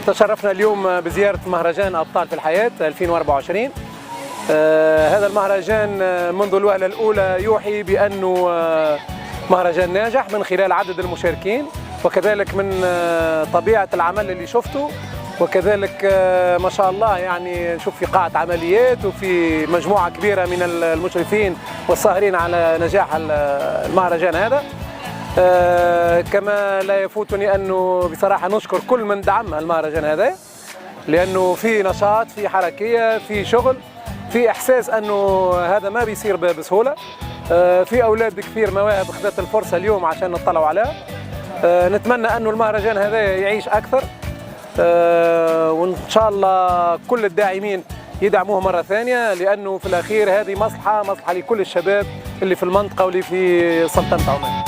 تشرفنا اليوم بزيارة مهرجان أبطال في الحياة 2024. هذا المهرجان منذ الوهلة الأولى يوحي بأنه مهرجان ناجح من خلال عدد المشاركين، وكذلك من طبيعة العمل اللي شفته، وكذلك ما شاء الله يعني نشوف في قاعة عمليات وفي مجموعة كبيرة من المشرفين والساهرين على نجاح المهرجان هذا. كما لا يفوتني أنه بصراحة نشكر كل من دعم المهرجان هذا، لأنه في نشاط، في حركية، في شغل، في إحساس أنه هذا ما بيصير بسهولة. في أولاد كثير مواهب أخذت الفرصة اليوم عشان نطلعوا عليها. نتمنى أنه المهرجان هذا يعيش أكثر، وإن شاء الله كل الداعمين يدعموه مرة ثانية، لأنه في الأخير هذه مصلحة لكل الشباب اللي في المنطقة واللي في سلطنة عمان.